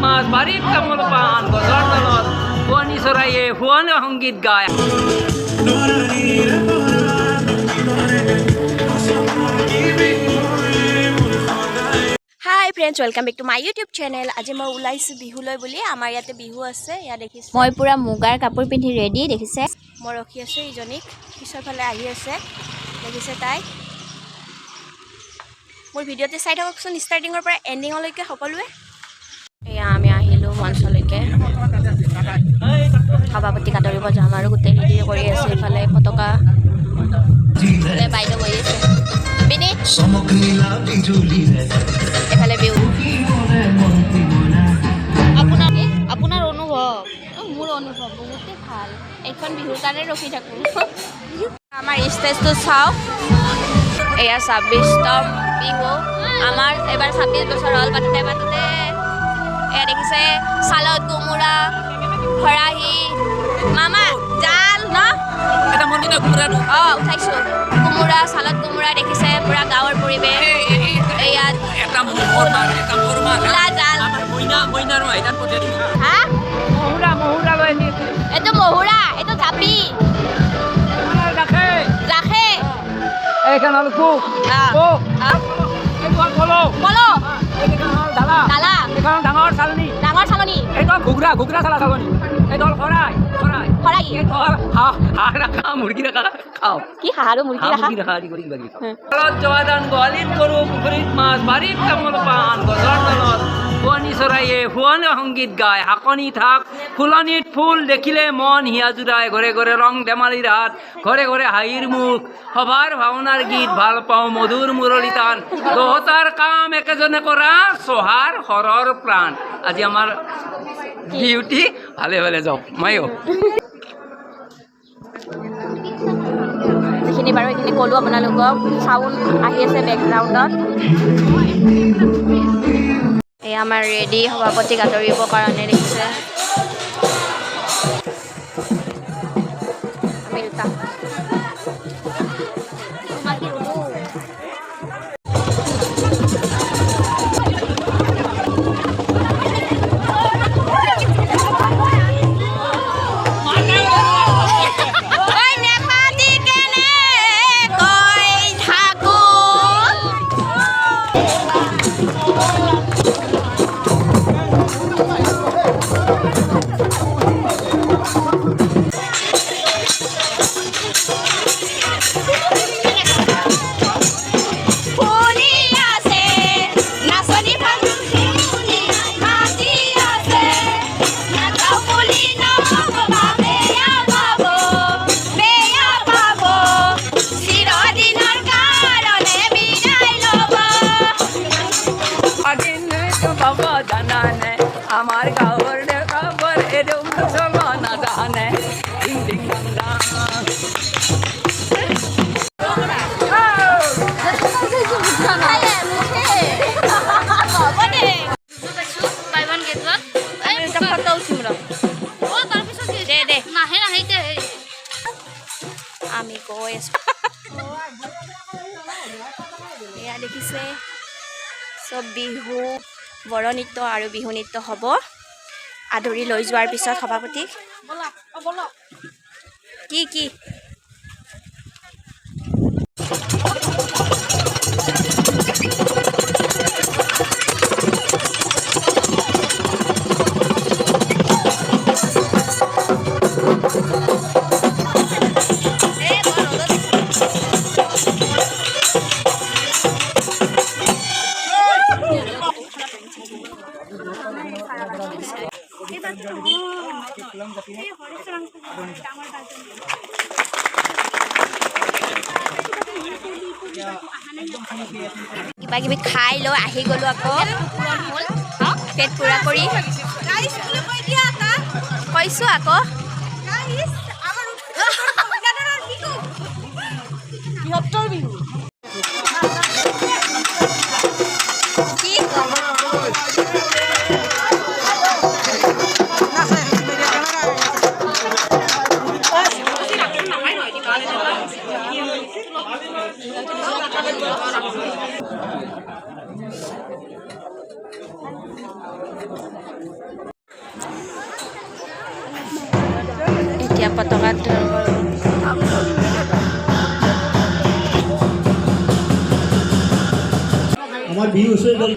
মাছ বাৰীত তামোল পাণ গছৰ তলত শুৱনি চৰাইয়ে শুৱনি সংগীত গায়। Hi friends, welcome back to my YouTube channel. আজি মই ওলাইছোঁ বিহুলৈ বুলি। আমাৰ ইয়াতে বিহু আছে, ইয়াত দেখিছে মই পূৰা মুগাৰ কাপোৰ পিন্ধি ৰেডি। দেখিছে মই ৰখি আছোঁ ইজনীক, পিছৰ ফালে আহি আছে, দেখিছে তাই। মোৰ ভিডিঅ'তে চাই থাককচোন ষ্টাৰ্টিঙৰ পৰা এণ্ডিঙলৈকে সকলোৱে। এয়া আমি আহিলোঁ মঞ্চলৈকে, সভাপতি কাটৰিব যাম আৰু গোটেই ৰেডি কৰি আছে। এইফালে পতাকা, এইফালে বাইদেউ বহি আছে, এফালে বিহু। আপোনাৰ অনুভৱ? মোৰ অনুভৱ বহুতেই ভাল। এইখন বিহুৰ কাৰণে ৰখি থাকোঁ। আমাৰ ষ্টেজটো চাওক, এয়া 26তম বিহু আমাৰ। এবাৰ 26 বছৰ হ'ল পাতোতে পাতোতে। এয়া দেখিছে চালত কোমোৰা, খৰাহি, মামা জাল ন অঁ উঠাইছোঁ। কোমোৰা, চালত কোমোৰা দেখিছে, পূৰা গাঁৱৰ পৰিৱেশ। ইয়াত এইটো মহুৰা, এইটো জাপি ৰাখে। ডাঙৰ চালনী, ঘুগৰা চালা চালনী, এইডাল মুৰ্গী ৰাখা খাওঁ। কি হাঁহ আৰু মুৰ্গী ৰাখা জৱাদান গোৱালিত গৰু, পুখুৰীত মাছ, বাৰীত তামোল পাণ গছৰ তলত শুৱনি চৰাইয়ে শুৱনি সংগীত গায়। শাকনি থাক ফুলনিত ফুল দেখিলে মন হিয়া জোৰাই। ঘৰে ঘৰে ৰং ধেমালিৰ হাত, ঘৰে ঘৰে হাঁহিৰ মুখ, সভাৰ ভাওনাৰ গীত ভাল পাওঁ মধুৰ মুৰলী টান। দহতাৰ কাম একেজনে কৰা, চহাৰ হৰৰ প্ৰাণ। আজি আমাৰ ডিউটি ভালে ভালে যাওক ময়ো। যিখিনি বাৰু সেইখিনি ক'লোঁ আপোনালোকক। চাউণ্ড আহি আছে বেকগ্ৰাউণ্ডত। এই আমাৰ ৰেডি সভাপতিক আদৰিবৰ কাৰণে। দেখিছে আমাৰ গাঁৱৰ খবৰ এদম মুছলমান জানে। আমি গৈ আছো। এয়া দেখিছে চব বিহু বৰনৃত্য আৰু বিহু নৃত্য হ'ব। আদৰি লৈ যোৱাৰ পিছত সভাপতিক কি কিবা কিবি খাই লৈ আহি গ'লো। আকৌ পেট পূৰা কৰি কৈছোঁ আকৌ বিহু এতিয়া পতাকা উত্তোলন কৰোঁ। আমাৰ বিহু হয়ে গেল।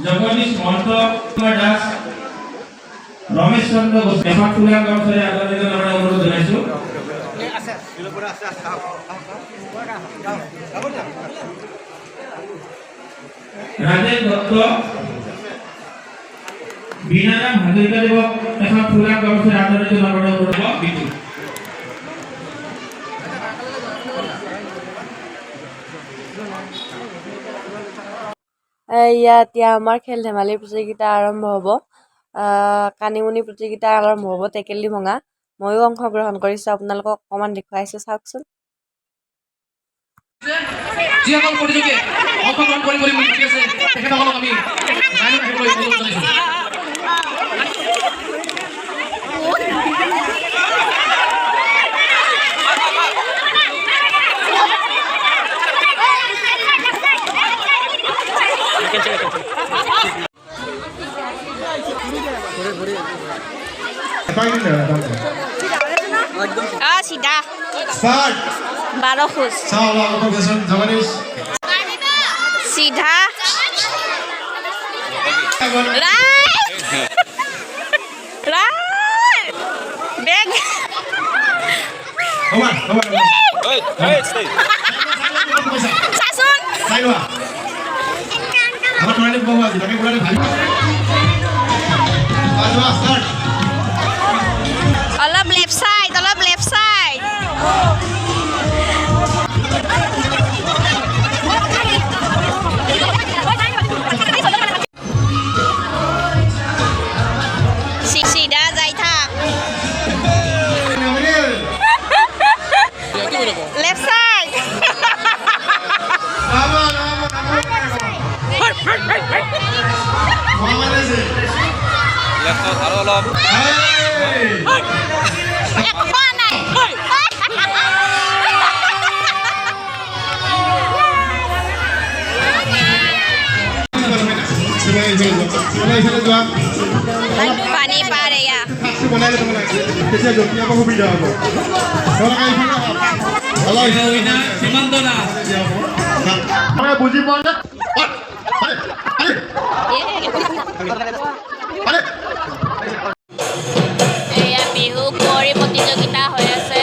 জগদীশ মহন্ত দাস ৰমেশ চন্দ্ৰ গোস্বামী এপাক ফুলা গাঁৱৰে আগলৈ আমৰা অনুৰোধ জনাইছো ৰাজেশ দত্ত বিনাৰাম হাজৰিকা দেৱক এপাক ফুলা গাঁৱৰে আগলৈ আমৰা অনুৰোধ বিটু এতিয়া আমাৰ খেল ধেমালিৰ প্ৰতিযোগিতা আৰম্ভ হ'ব। কানিমুনি প্ৰতিযোগিতা আৰম্ভ হ'ব, টেকেলি ভঙা। ময়ো অংশগ্ৰহণ কৰিছোঁ, আপোনালোকক অকণমান দেখুৱাইছোঁ, চাওকচোন। যিসকল প্ৰতিযোগীয়ে অংশগ্ৰহণ কৰিম বুলি মাতি আছে তেখেতসকলক আমি লাইনত আহিবলৈ অনুৰোধ জনাইছোঁ। চিধা স্টাৰ্ট 12 খোজ সাওলা প্ৰফেসৰ জগদীশ চিধা বেগ ওমা ওমা চাচোন সাইডৱা আমার টয়লেট বহু আছে তাকে বলারে ভাই আজবা স্টার্ট অলপ লেফট সাইড চিধা যাই থাক লেফট সাইড বাবা মোহাম্মদ আছে লেফটত আৰু অলপ একো নাই পানী পাৰ এয়া বনাই ল'ব লাগে তেতিয়া জটিয়াব সুবিধা হ'ব সীমান্ত না মানে বুজি পোৱা যায় এয়া বিহু কুঁৱৰী প্ৰতিযোগিতা হৈ আছে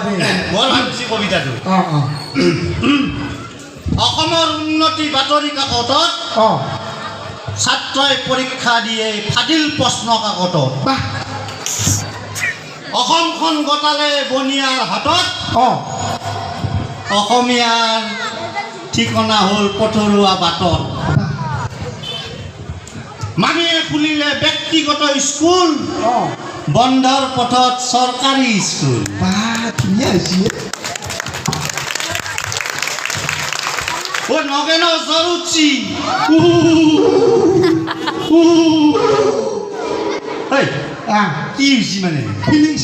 দে বৰ ভাল হৈছে কবিতাটো অসমৰ উন্নতি বাতৰি কাকতত ছাত্ৰই পৰীক্ষা দিয়ে ফাদিল প্ৰশ্ন কাকতত বাহ অসমখন গতালে বনিয়াৰ হাতত অসমীয়াৰ ঠিকনা হ'ল পথৰুৱা বাটত মানুহে খুলিলে ব্যক্তিগত স্কুল বন্ধৰ পথত চৰকাৰী স্কুল বাহ ধুনীয়া হৈছে ও নগেন জৰুচি কি হৈছে মানে ফিলিংছ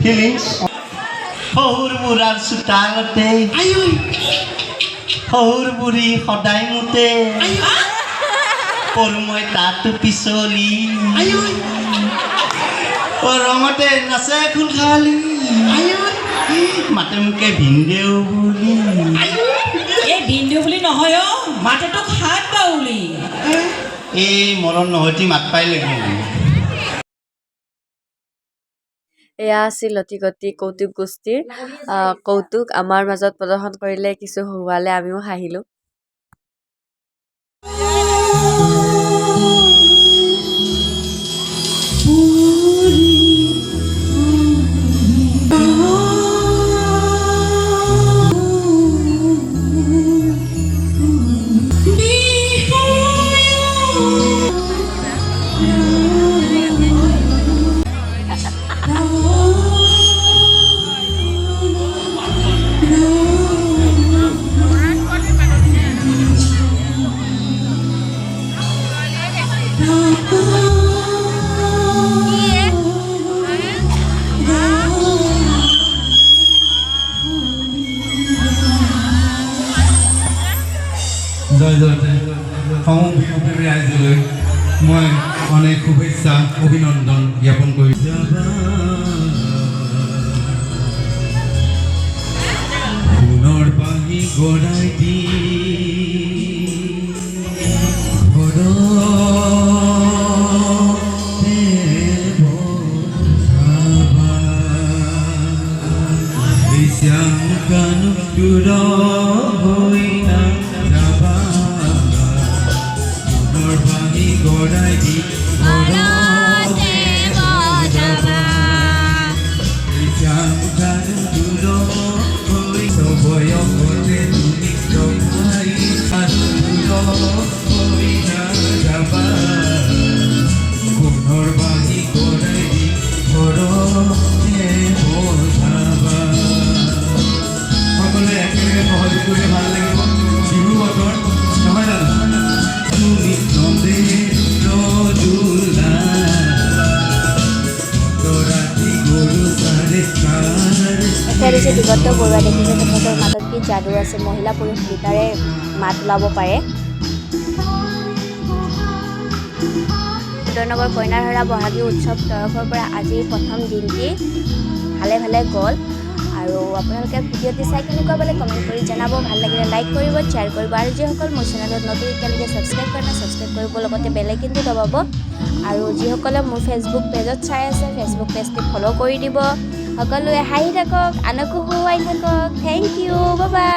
ফিলিংছ শহুৰ বুঢ়াৰ চোতালতে শহুৰ বুঢ়ী সদায় মোতে পঢ়ো মই তাতো পিছলি ৰঙতে নাচে ফুল খালি মাতে মোকে ভিনদেউ বুলি এই ভিনদেউ বুলি নহয় অ মাতেতো হাত বাউলি এই মৰণ নহয়তি মাত পাই লাগিব এয়া আছিল লতিকতি কৌতুক গোষ্ঠীৰ কৌতুক আমাৰ মাজত প্ৰদৰ্শন কৰিলে কিছু হহুৱালে আমিও হাঁহিলোঁ জয় বিহুপ্ৰেমী ৰাইজলৈ মই অনেক শুভেচ্ছা অভিনন্দন জ্ঞাপন কৰিছোঁ সোণৰ পানী গৰাই দি সকলোৱে একেলগে সহযোগ কৰিলে ভাল লাগিব বিহু বতৰ নহয় এতিয়া দিছে দিগন্ত বৰুৱা দেখিছে তেখেতৰ মাজত কি যাদু আছে মহিলা পুৰুষ দুটাৰে মাত ওলাব পাৰে উদয়নগৰ কইনাধৰা বহাগী উৎসৱ তৰফৰ পৰা আজি প্ৰথম দিনটি ভালে ভালে গ'ল আৰু আপোনালোকে ভিডিঅ'টি চাই কেনেকুৱা পালে কমেণ্ট কৰি জনাব ভাল লাগিলে লাইক কৰিব শ্বেয়াৰ কৰিব আৰু যিসকল মোৰ চেনেলত নতুন এতিয়ালৈকে ছাবস্ক্ৰাইব কৰা নাই ছাবস্ক্ৰাইব কৰিব লগতে বেল আইকনটো দবাব আৰু যিসকলে মোৰ ফেচবুক পেজত চাই আছে ফেচবুক পেজটো ফ'ল' কৰি দিব সকলোৱে হাঁহি থাকক আনকো হহুৱাই থাকক থেংক ইউ বাই বাই